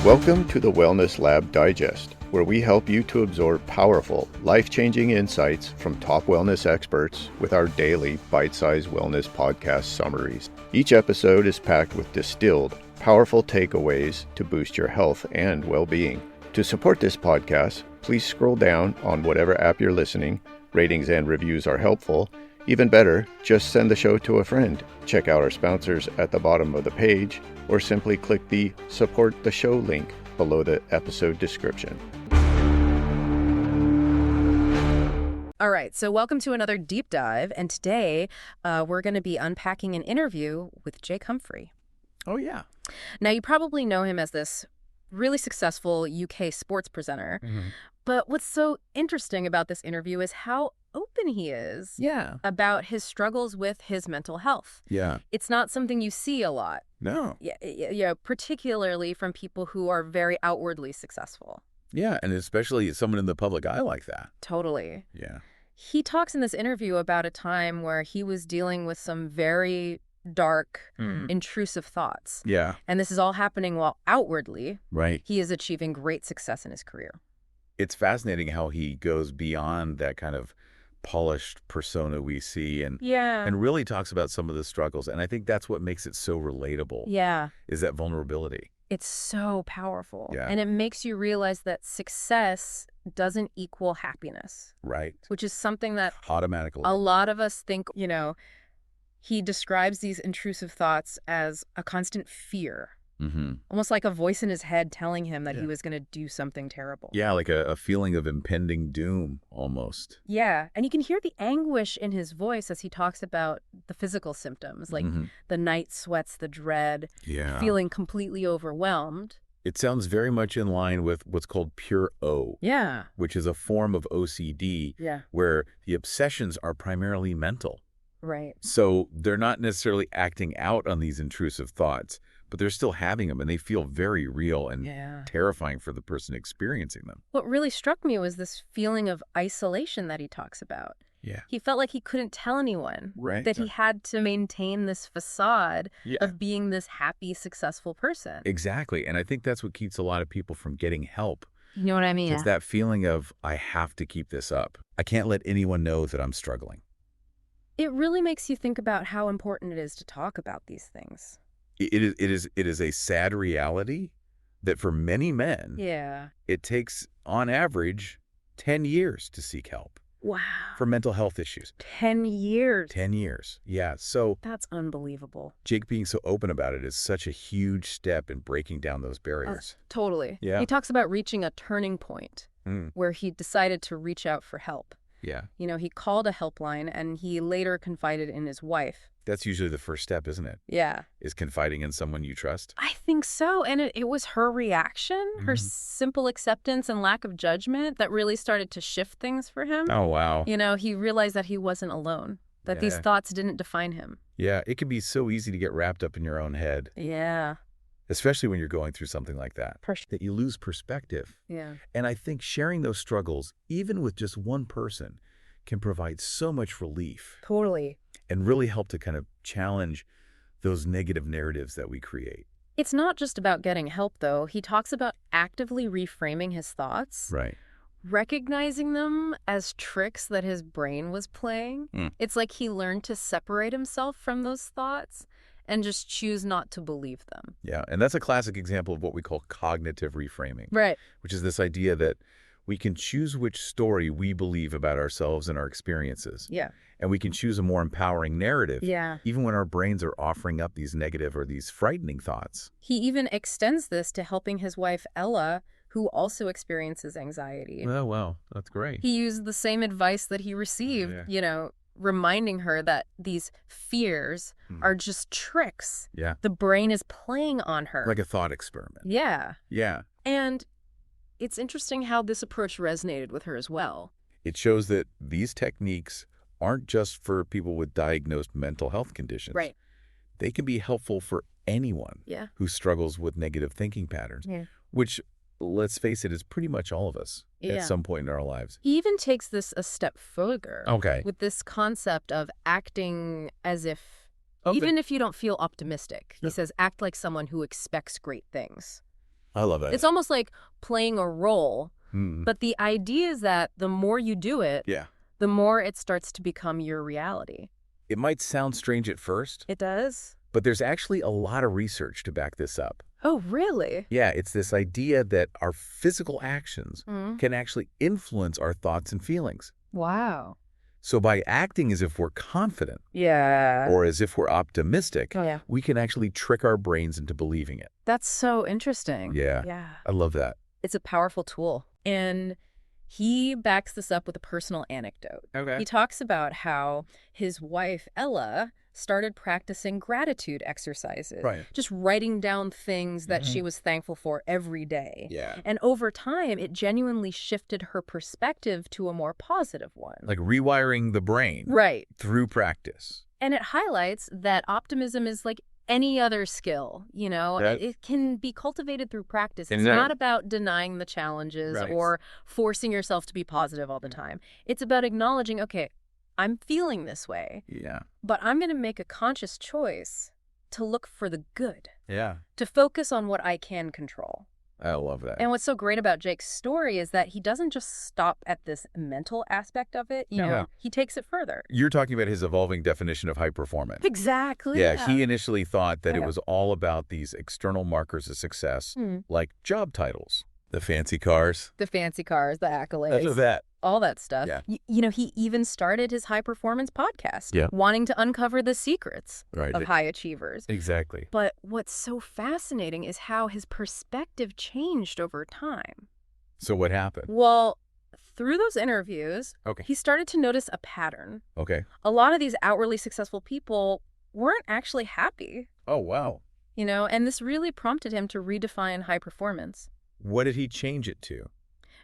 Welcome to the Wellness Lab Digest, where we help you to absorb powerful, life-changing insights from top wellness experts with our daily bite-sized wellness podcast summaries. Each episode is packed with distilled, powerful takeaways to boost your health and well-being. To support this podcast, please scroll down on whatever app you're listening. Ratings and reviews are helpful. Even better, just send the show to a friend. Check out our sponsors at the bottom of the page, or simply click the Support the Show link below the episode description. All right, so welcome to another deep dive, and today we're going to be unpacking an interview with Jake Humphrey. Oh, yeah. Now, you probably know him as this really successful UK sports presenter, but what's so interesting about this interview is how open he is about his struggles with his mental health. Yeah. It's not something you see a lot. No. Yeah, particularly from people who are very outwardly successful. Yeah, and especially someone in the public eye like that. Totally. Yeah. He talks in this interview about a time where he was dealing with some very dark, intrusive thoughts. Yeah. And this is all happening while outwardly, Right. he is achieving great success in his career. It's fascinating how he goes beyond that kind of polished persona we see and really talks about some of the struggles. And I think that's what makes it so relatable. Yeah. Is that vulnerability. It's so powerful. Yeah. And it makes you realize that success doesn't equal happiness. Right. Which is something that Automatically. a lot of us think, he describes these intrusive thoughts as a constant fear. Almost like a voice in his head telling him that he was going to do something terrible. Yeah, like a feeling of impending doom almost. Yeah, and you can hear the anguish in his voice as he talks about the physical symptoms, like the night sweats, the dread, feeling completely overwhelmed. It sounds very much in line with what's called pure O. Yeah. Which is a form of OCD where the obsessions are primarily mental. Right. So they're not necessarily acting out on these intrusive thoughts, but they're still having them, and they feel very real and terrifying for the person experiencing them. What really struck me was this feeling of isolation that he talks about. Yeah. He felt like he couldn't tell anyone that he had to maintain this facade of being this happy, successful person. Exactly, and I think that's what keeps a lot of people from getting help. You know what I mean? It's that feeling of, I have to keep this up. I can't let anyone know that I'm struggling. It really makes you think about how important it is to talk about these things. It is a sad reality that for many men, it takes, on average, 10 years to seek help. Wow. For mental health issues. 10 years. 10 years. Yeah. So that's unbelievable. Jake being so open about it is such a huge step in breaking down those barriers. Totally. Yeah. He talks about reaching a turning point where he decided to reach out for help. Yeah. He called a helpline and he later confided in his wife. That's usually the first step, isn't it? Yeah. Is confiding in someone you trust? I think so. And it was her reaction, her simple acceptance and lack of judgment that really started to shift things for him. Oh, wow. He realized that he wasn't alone, that these thoughts didn't define him. Yeah, it can be so easy to get wrapped up in your own head. Yeah. Especially when you're going through something like that. That you lose perspective. Yeah. And I think sharing those struggles, even with just one person, can provide so much relief. Totally. And really help to kind of challenge those negative narratives that we create. It's not just about getting help, though. He talks about actively reframing his thoughts. Right. Recognizing them as tricks that his brain was playing. It's like he learned to separate himself from those thoughts and just choose not to believe them. Yeah, and that's a classic example of what we call cognitive reframing. Right. Which is this idea that we can choose which story we believe about ourselves and our experiences. Yeah. And we can choose a more empowering narrative. Yeah. Even when our brains are offering up these negative or these frightening thoughts. He even extends this to helping his wife, Ella, who also experiences anxiety. Oh, wow. That's great. He used the same advice that he received, reminding her that these fears are just tricks. Yeah. The brain is playing on her. Like a thought experiment. Yeah. Yeah. And it's interesting how this approach resonated with her as well. It shows that these techniques aren't just for people with diagnosed mental health conditions. Right. They can be helpful for anyone who struggles with negative thinking patterns, which, let's face it, is pretty much all of us at some point in our lives. He even takes this a step further with this concept of acting as if, even if you don't feel optimistic, he says, act like someone who expects great things. I love that. It's almost like playing a role. But the idea is that the more you do it, the more it starts to become your reality. It might sound strange at first. It does? But there's actually a lot of research to back this up. Oh, really? Yeah, it's this idea that our physical actions can actually influence our thoughts and feelings. Wow. So by acting as if we're confident or as if we're optimistic, we can actually trick our brains into believing it. That's so interesting. Yeah. I love that. It's a powerful tool. And he backs this up with a personal anecdote. He talks about how his wife, Ella, started practicing gratitude exercises. Just writing down things that she was thankful for every day. And over time, it genuinely shifted her perspective to a more positive one. Like rewiring the brain. Through practice. And it highlights that optimism is like any other skill, you know, it can be cultivated through practice. It's not about denying the challenges or forcing yourself to be positive all the time. It's about acknowledging, okay, I'm feeling this way, but I'm going to make a conscious choice to look for the good, to focus on what I can control. I love that. And what's so great about Jake's story is that he doesn't just stop at this mental aspect of it. You know, he takes it further. You're talking about his evolving definition of high performance. Exactly. Yeah, he initially thought that it was all about these external markers of success, like job titles, the fancy cars. The accolades. All that stuff. You know, he even started his high-performance podcast, wanting to uncover the secrets of high achievers. Exactly. But what's so fascinating is how his perspective changed over time. So what happened? Well, through those interviews, he started to notice a pattern. A lot of these outwardly successful people weren't actually happy. Oh, wow. You know, and this really prompted him to redefine high performance. What did he change it to?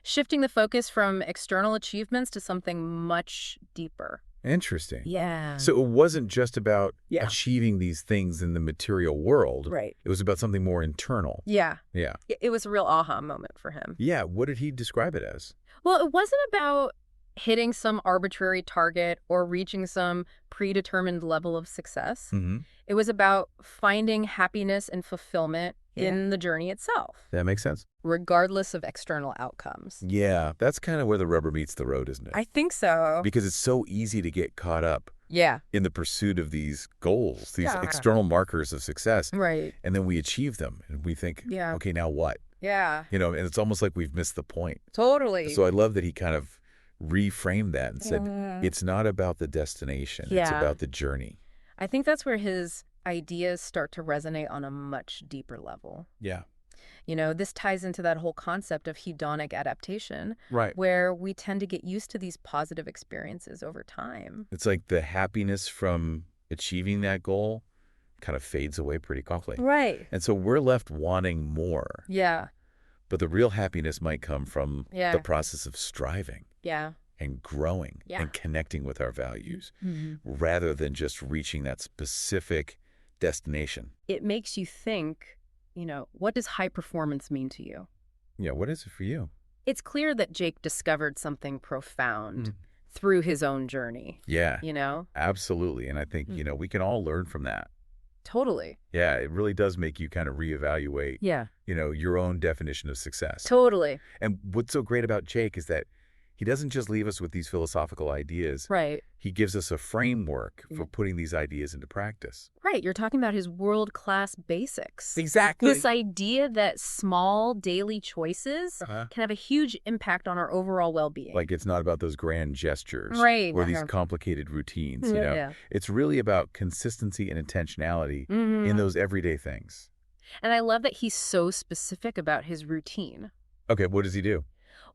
Shifting the focus from external achievements to something much deeper. Interesting. Yeah. So it wasn't just about achieving these things in the material world. Right. It was about something more internal. Yeah. Yeah. It was a real aha moment for him. Yeah. What did he describe it as? Well, it wasn't about hitting some arbitrary target or reaching some predetermined level of success. It was about finding happiness and fulfillment in the journey itself. That makes sense. Regardless of external outcomes. Yeah, that's kind of where the rubber meets the road, isn't it? I think so. Because it's so easy to get caught up in the pursuit of these goals, these external markers of success. Right. And then we achieve them and we think, okay, now what? Yeah. You know, and it's almost like we've missed the point. Totally. So I love that he kind of reframed that and said, it's not about the destination, it's about the journey. I think that's where his ideas start to resonate on a much deeper level. Yeah. You know, this ties into that whole concept of hedonic adaptation, right, where we tend to get used to these positive experiences over time. It's like the happiness from achieving that goal kind of fades away pretty quickly. Right. And so we're left wanting more. Yeah. But the real happiness might come from the process of striving. Yeah. And growing and connecting with our values rather than just reaching that specific destination. It makes you think, you know, what does high performance mean to you? Yeah, what is it for you? It's clear that Jake discovered something profound through his own journey. Yeah. You know? Absolutely. And I think, you know, we can all learn from that. Totally. Yeah, it really does make you kind of reevaluate, you know, your own definition of success. Totally. And what's so great about Jake is that he doesn't just leave us with these philosophical ideas. Right. He gives us a framework for putting these ideas into practice. Right. You're talking about his world-class basics. Exactly. This idea that small daily choices can have a huge impact on our overall well-being. Like it's not about those grand gestures. Right. Or these complicated routines, you know. It's really about consistency and intentionality in those everyday things. And I love that he's so specific about his routine. Okay, what does he do?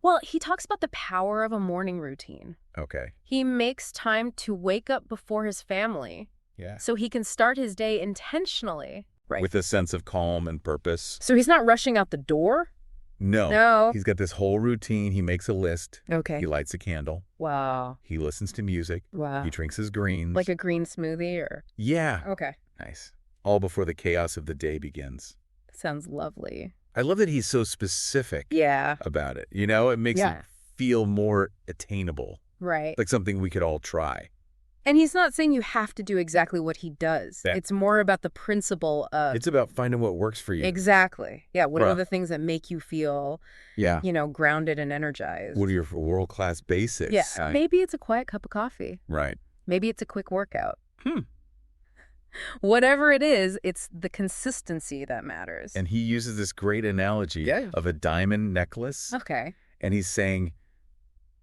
Well, he talks about the power of a morning routine. Okay. He makes time to wake up before his family. Yeah. So he can start his day intentionally. Right. With a sense of calm and purpose. So he's not rushing out the door? No. He's got this whole routine. He makes a list. Okay. He lights a candle. Wow. He listens to music. Wow. He drinks his greens. Like a green smoothie or? Yeah. Okay. Nice. All before the chaos of the day begins. Sounds lovely. I love that he's so specific about it. You know, it makes it feel more attainable. Right. Like something we could all try. And he's not saying you have to do exactly what he does. It's more about the principle of... It's about finding what works for you. Exactly. Yeah, what are the things that make you feel, yeah, grounded and energized? What are your world-class basics? Yeah, maybe it's a quiet cup of coffee. Right. Maybe it's a quick workout. Whatever it is, it's the consistency that matters. And he uses this great analogy of a diamond necklace. Okay. And he's saying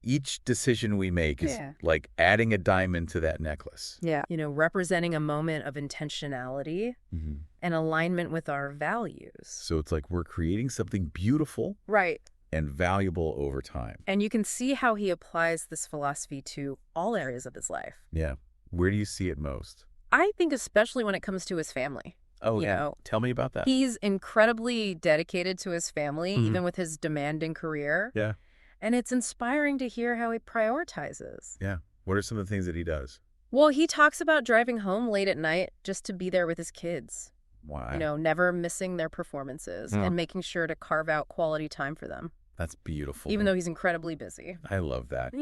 each decision we make is like adding a diamond to that necklace. Yeah. Representing a moment of intentionality and alignment with our values. So it's like we're creating something beautiful. Right. And valuable over time. And you can see how he applies this philosophy to all areas of his life. Yeah. Where do you see it most? I think especially when it comes to his family. Oh, yeah. Tell me about that. He's incredibly dedicated to his family, even with his demanding career. Yeah. And it's inspiring to hear how he prioritizes. Yeah. What are some of the things that he does? Well, he talks about driving home late at night just to be there with his kids. Why? Never missing their performances and making sure to carve out quality time for them. That's beautiful. Even though he's incredibly busy. I love that.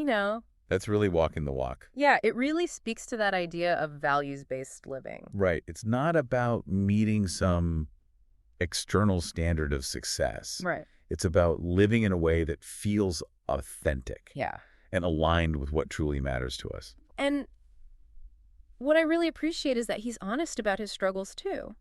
That's really walking the walk. Yeah, it really speaks to that idea of values-based living. Right. It's not about meeting some external standard of success. Right. It's about living in a way that feels authentic. Yeah. And aligned with what truly matters to us. And what I really appreciate is that he's honest about his struggles, too.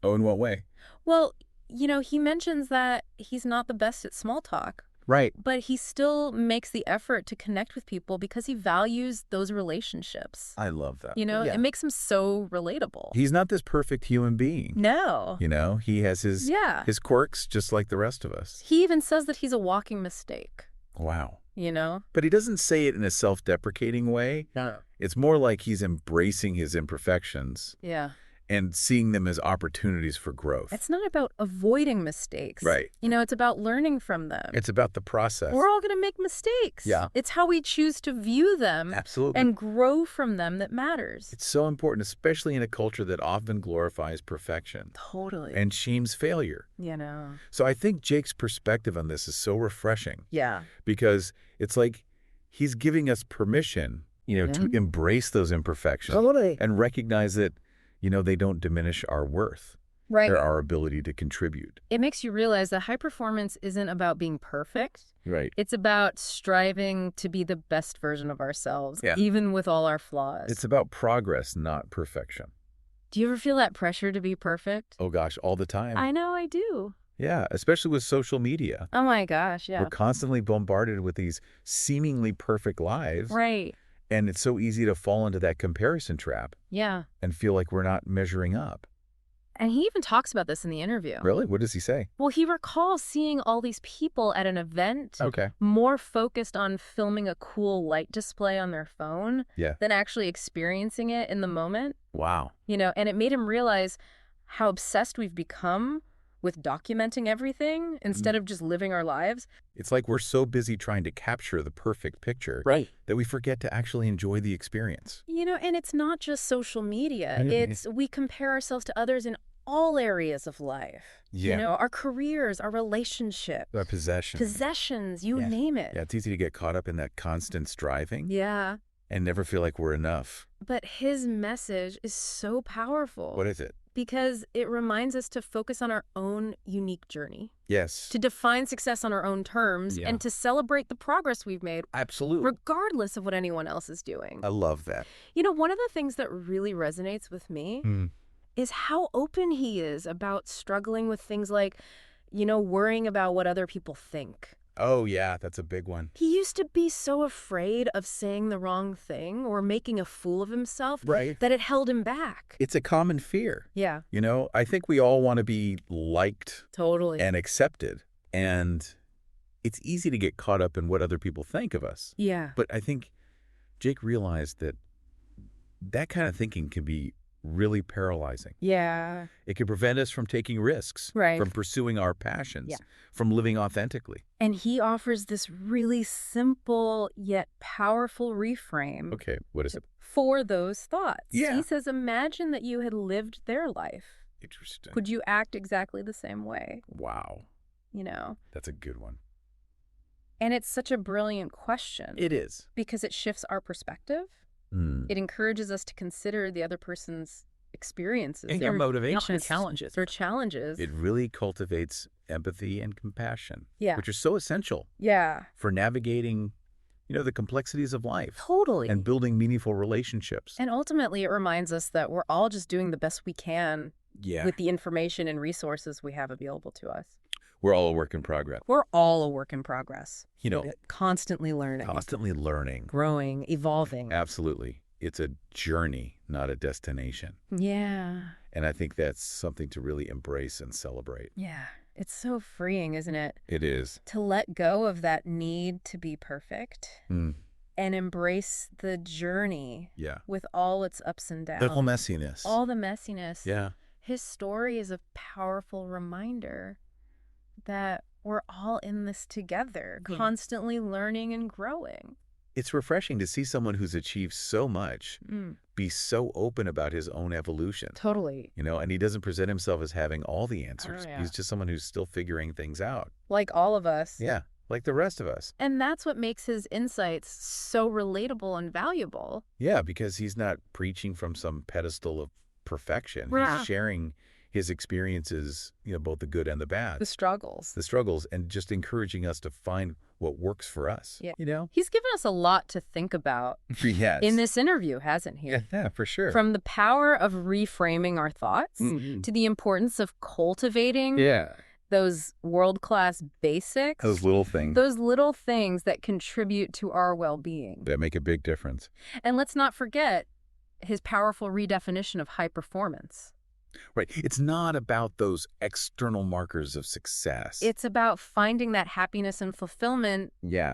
Oh, in what way? Well, he mentions that he's not the best at small talk. Right. But he still makes the effort to connect with people because he values those relationships. I love that. It makes him so relatable. He's not this perfect human being. No. He has his quirks just like the rest of us. He even says that he's a walking mistake. Wow. But he doesn't say it in a self-deprecating way. No. It's more like he's embracing his imperfections. Yeah. And seeing them as opportunities for growth. It's not about avoiding mistakes. Right. It's about learning from them. It's about the process. We're all going to make mistakes. Yeah. It's how we choose to view them. Absolutely. And grow from them that matters. It's so important, especially in a culture that often glorifies perfection. Totally. And shames failure. So I think Jake's perspective on this is so refreshing. Yeah. Because it's like he's giving us permission, to embrace those imperfections. Totally. And recognize that they don't diminish our worth. Right. Or our ability to contribute. It makes you realize that high performance isn't about being perfect. Right. It's about striving to be the best version of ourselves, even with all our flaws. It's about progress, not perfection. Do you ever feel that pressure to be perfect? Oh, gosh, all the time. I know I do. Yeah, especially with social media. Oh, my gosh, yeah. We're constantly bombarded with these seemingly perfect lives. Right. And it's so easy to fall into that comparison trap. Yeah. And feel like we're not measuring up. And he even talks about this in the interview. Really? What does he say? Well, he recalls seeing all these people at an event more focused on filming a cool light display on their phone than actually experiencing it in the moment. Wow. And it made him realize how obsessed we've become with documenting everything instead of just living our lives. It's like we're so busy trying to capture the perfect picture that we forget to actually enjoy the experience. And it's not just social media. It's we compare ourselves to others in all areas of life. Yeah. Our careers, our relationships. Our possessions. You name it. Yeah, it's easy to get caught up in that constant striving. Yeah. And never feel like we're enough. But his message is so powerful. What is it? Because it reminds us to focus on our own unique journey. Yes. To define success on our own terms and to celebrate the progress we've made. Absolutely. Regardless of what anyone else is doing. I love that. One of the things that really resonates with me is how open he is about struggling with things like, worrying about what other people think. Oh, yeah, that's a big one. He used to be so afraid of saying the wrong thing or making a fool of himself that it held him back. It's a common fear. Yeah. I think we all want to be liked and accepted. And it's easy to get caught up in what other people think of us. Yeah. But I think Jake realized that that kind of thinking can be really paralyzing. Yeah. It can prevent us from taking risks, from pursuing our passions, from living authentically. And he offers this really simple yet powerful reframe. Okay, what is it? For those thoughts. Yeah. He says, imagine that you had lived their life. Interesting. Would you act exactly the same way? Wow. That's a good one. And it's such a brilliant question. It is. Because it shifts our perspective. It encourages us to consider the other person's experiences, and their motivations, their challenges. It really cultivates empathy and compassion, Yeah. which are so essential Yeah. for navigating, the complexities of life. Totally. And building meaningful relationships. And ultimately, it reminds us that we're all just doing the best we can Yeah. with the information and resources we have available to us. We're all a work in progress. We're all a work in progress. You know, Constantly learning. Constantly learning. Growing, evolving. Absolutely. It's a journey, not a destination. Yeah. And I think that's something to really embrace and celebrate. Yeah. It's so freeing, isn't it? It is. To let go of that need to be perfect Mm. and embrace the journey Yeah. with all its ups and downs. The whole messiness. All the messiness. Yeah. His story is a powerful reminder that we're all in this together, constantly learning and growing. It's refreshing to see someone who's achieved so much be so open about his own evolution. Totally. And he doesn't present himself as having all the answers. Oh, yeah. He's just someone who's still figuring things out. Like all of us. Yeah, like the rest of us. And that's what makes his insights so relatable and valuable. Yeah, because he's not preaching from some pedestal of perfection. Yeah. He's sharing his experiences, both the good and the bad. The struggles. The struggles, and just encouraging us to find what works for us. Yeah. He's given us a lot to think about Yes. in this interview, hasn't he? Yeah, for sure. From the power of reframing our thoughts to the importance of cultivating those world-class basics. Those little things. Those little things that contribute to our well-being. That make a big difference. And let's not forget his powerful redefinition of high performance. Right. It's not about those external markers of success. It's about finding that happiness and fulfillment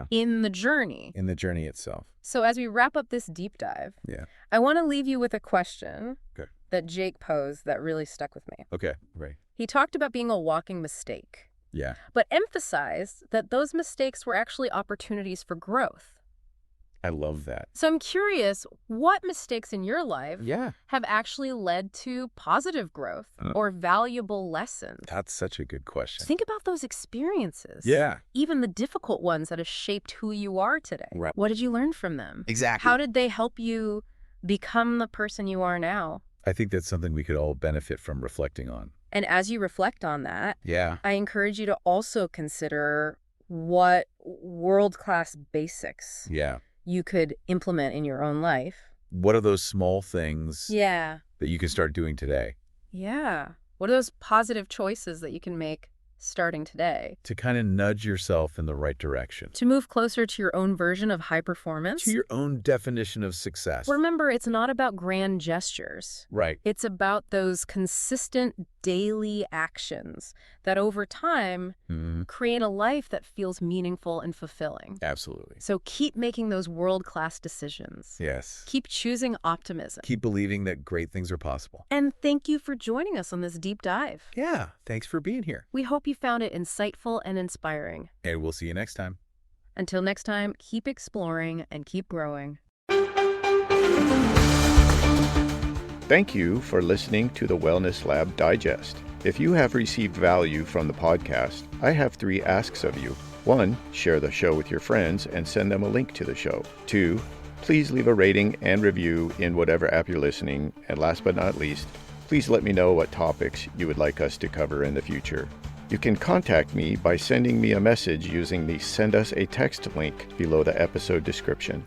in the journey. In the journey itself. So as we wrap up this deep dive, I want to leave you with a question that Jake posed that really stuck with me. Okay, right. He talked about being a walking mistake, Yeah. but emphasized that those mistakes were actually opportunities for growth. I love that. So I'm curious, what mistakes in your life Yeah. have actually led to positive growth or valuable lessons? That's such a good question. Think about those experiences. Yeah. Even the difficult ones that have shaped who you are today. Right. What did you learn from them? Exactly. How did they help you become the person you are now? I think that's something we could all benefit from reflecting on. And as you reflect on that, Yeah. I encourage you to also consider what world-class basics you could implement in your own life. What are those small things that you can start doing today? Yeah. What are those positive choices that you can make starting today to kind of nudge yourself in the right direction? to move closer to your own version of high performance? To your own definition of success. Remember, it's not about grand gestures. Right. It's about those consistent daily actions that over time create a life that feels meaningful and fulfilling. Absolutely. So keep making those world-class decisions. Yes. Keep choosing optimism. Keep believing that great things are possible. And thank you for joining us on this deep dive. Yeah. Thanks for being here. We hope you found it insightful and inspiring. And we'll see you next time. Until next time, keep exploring and keep growing. Thank you for listening to the Wellness Lab Digest. If you have received value from the podcast, I have 3 asks of you. 1, share the show with your friends and send them a link to the show. 2, please leave a rating and review in whatever app you're listening. And last but not least, please let me know what topics you would like us to cover in the future. You can contact me by sending me a message using the Send Us a Text link below the episode description.